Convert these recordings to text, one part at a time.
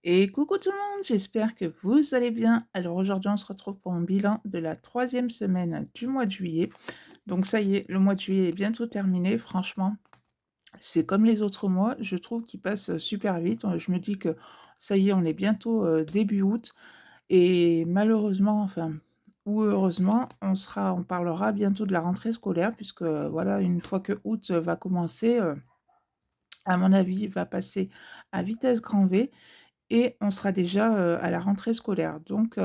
Et coucou tout le monde, j'espère que vous allez bien. Alors aujourd'hui, on se retrouve pour un bilan de la troisième semaine du mois de juillet. Donc ça y est, le mois de juillet est bientôt terminé. Franchement, c'est comme les autres mois, je trouve qu'il passe super vite. Je me dis que ça y est, on est bientôt début août. Et malheureusement, enfin, ou heureusement, on parlera bientôt de la rentrée scolaire, puisque voilà, une fois que août va commencer, à mon avis, il va passer à vitesse grand V. Et on sera déjà, à la rentrée scolaire. Donc,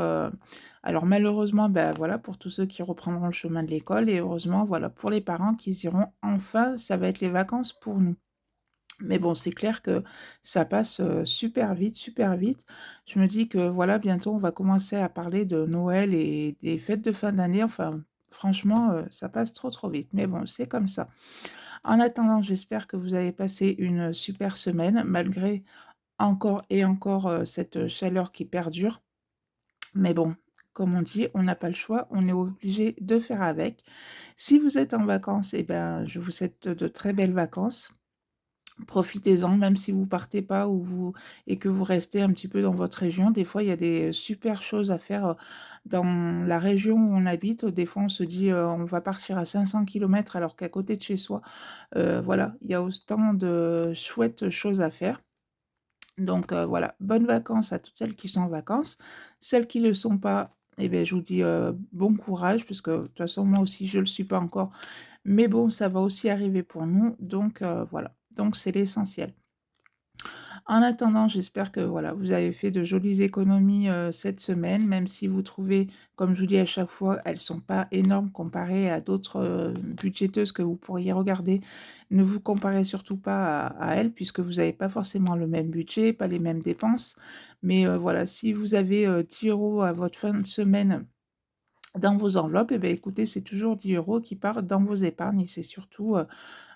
alors malheureusement, bah, voilà, pour tous ceux qui reprendront le chemin de l'école et heureusement, voilà, pour les parents qui iront enfin, ça va être les vacances pour nous. Mais bon, c'est clair que ça passe, super vite, super vite. Je me dis que voilà, bientôt on va commencer à parler de Noël et des fêtes de fin d'année. Enfin, franchement, ça passe trop, trop vite. Mais bon, c'est comme ça. En attendant, j'espère que vous avez passé une super semaine malgré encore et encore, cette chaleur qui perdure. Mais bon, comme on dit, on n'a pas le choix, on est obligé de faire avec. Si vous êtes en vacances, eh ben, je vous souhaite de très belles vacances. Profitez-en, même si vous partez pas ou vous et que vous restez un petit peu dans votre région. Des fois, il y a des super choses à faire, dans la région où on habite. Des fois, on se dit, on va partir à 500 kilomètres alors qu'à côté de chez soi, voilà, il y a autant de chouettes choses à faire. Donc voilà, bonnes vacances à toutes celles qui sont en vacances. Celles qui ne le sont pas, eh beh, je vous dis, bon courage puisque de toute façon moi aussi je ne le suis pas encore. Mais bon, ça va aussi arriver pour nous donc voilà, donc c'est l'essentiel. En attendant, j'espère que voilà, vous avez fait de jolies économies, cette semaine, même si vous trouvez, comme je vous dis à chaque fois, elles sont pas énormes comparées à d'autres, budgéteuses que vous pourriez regarder. Ne vous comparez surtout pas à elles puisque vous n'avez pas forcément le même budget, pas les mêmes dépenses. Mais, voilà, si vous avez, 10 € à votre fin de semaine dans vos enveloppes et beh, écoutez, c'est toujours 10 € qui partent dans vos épargnes et c'est surtout,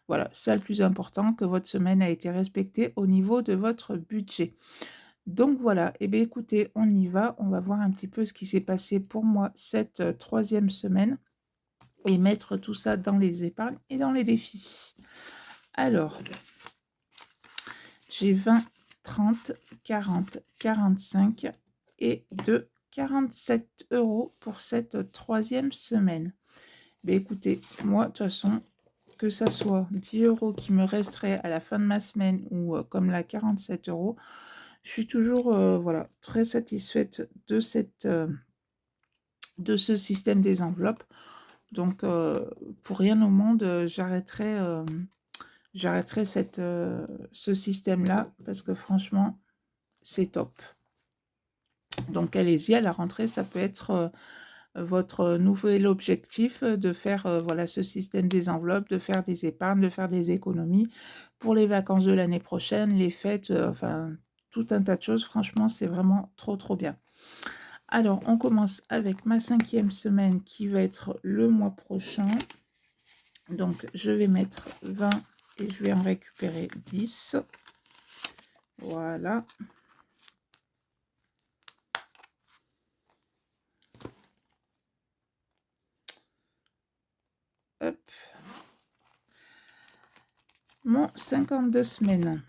voilà, ça le plus important, que votre semaine a été respectée au niveau de votre budget. Donc voilà, et bien écoutez, on va voir un petit peu ce qui s'est passé pour moi cette, 3 semaine et mettre tout ça dans les épargnes et dans les défis. Alors, j'ai 20, 30, 40, 45 et de 47 € pour cette, 3 semaine. Beh, écoutez, moi, de toute façon, que ça soit 10 € qui me resteraient à la fin de ma semaine ou, comme là 47 €, je suis toujours, voilà, très satisfaite de ce système des enveloppes. Donc, pour rien au monde, j'arrêterai ce système-là parce que franchement, c'est top. Donc allez-y, à la rentrée, ça peut être, votre nouvel objectif, de faire, voilà, ce système des enveloppes, de faire des épargnes, de faire des économies pour les vacances de l'année prochaine, les fêtes, enfin, tout un tas de choses. Franchement, c'est vraiment trop, trop bien. Alors, on commence avec ma 5e semaine qui va être le mois prochain. Donc, je vais mettre 20 et je vais en récupérer 10. Voilà. Hop. Mon 52 semaines.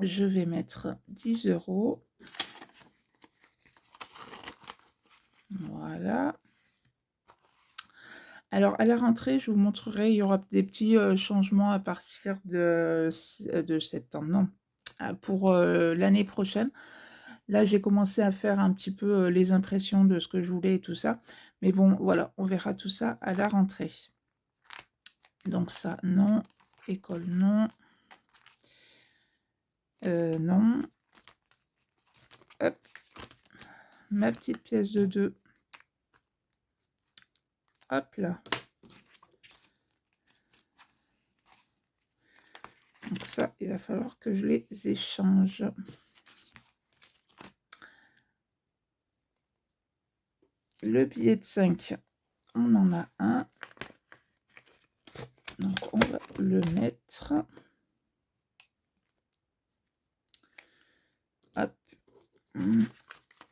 Je vais mettre 10 €. Voilà. Alors, à la rentrée, je vous montrerai, il y aura des petits, changements à partir de septembre, non, pour, l'année prochaine. Là, j'ai commencé à faire un petit peu, les impressions de ce que je voulais et tout ça. Mais bon, voilà, on verra tout ça à la rentrée. Donc ça, non. École, non. Non. Hop. Ma petite pièce de 2. Hop là. Donc ça, il va falloir que je les échange. Le billet de 5, on en a un. Donc on va le mettre. Hop.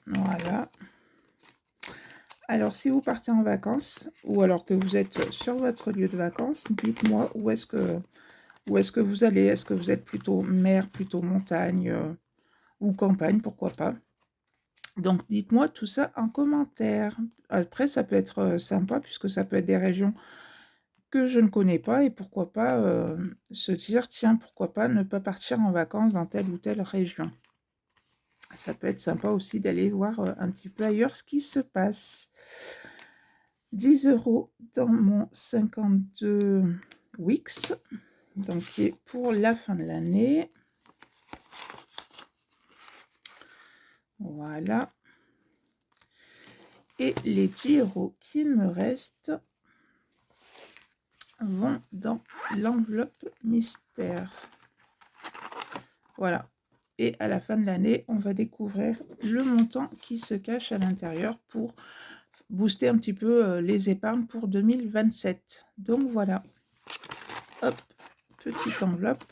Voilà. Alors si vous partez en vacances, ou alors que vous êtes sur votre lieu de vacances, dites-moi où est-ce que vous allez. Est-ce que vous êtes plutôt mer, plutôt montagne, ou campagne, pourquoi pas. Donc dites-moi tout ça en commentaire. Après, ça peut être sympa puisque ça peut être des régions que je ne connais pas et pourquoi pas se dire, tiens, pourquoi pas ne pas partir en vacances dans telle ou telle région. Ça peut être sympa aussi d'aller voir un petit peu ailleurs ce qui se passe. 10 € dans mon 52 Wix, donc qui est pour la fin de l'année. Voilà. Et les 10 € qui me restent vont dans l'enveloppe mystère. Voilà. Et à la fin de l'année, on va découvrir le montant qui se cache à l'intérieur pour booster un petit peu les épargnes pour 2027. Donc voilà. Hop, petite enveloppe.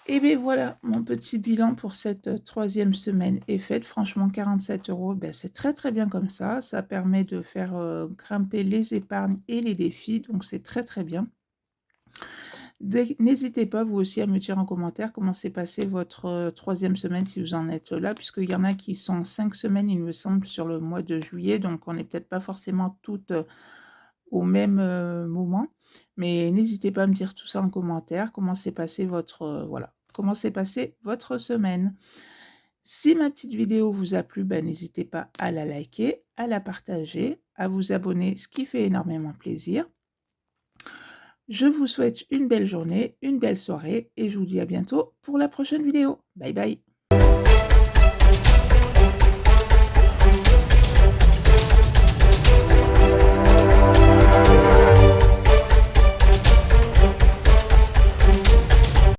Et bien voilà, mon petit bilan pour cette troisième semaine est fait. Franchement, 47 €, ben, c'est très très bien comme ça. Ça permet de faire grimper les épargnes et les défis, donc c'est très très bien. N'hésitez pas vous aussi à me dire en commentaire comment s'est passé votre troisième semaine si vous en êtes là, puisqu'il y en a qui sont 5 semaines, il me semble, sur le mois de juillet, donc on n'est peut-être pas forcément toutes au même moment. Mais n'hésitez pas à me dire tout ça en commentaire, comment s'est passé votre voilà, comment s'est passée votre semaine. Si ma petite vidéo vous a plu, ben, n'hésitez pas à la liker, à la partager, à vous abonner, ce qui fait énormément plaisir. Je vous souhaite une belle journée, une belle soirée et je vous dis à bientôt pour la prochaine vidéo. Bye bye.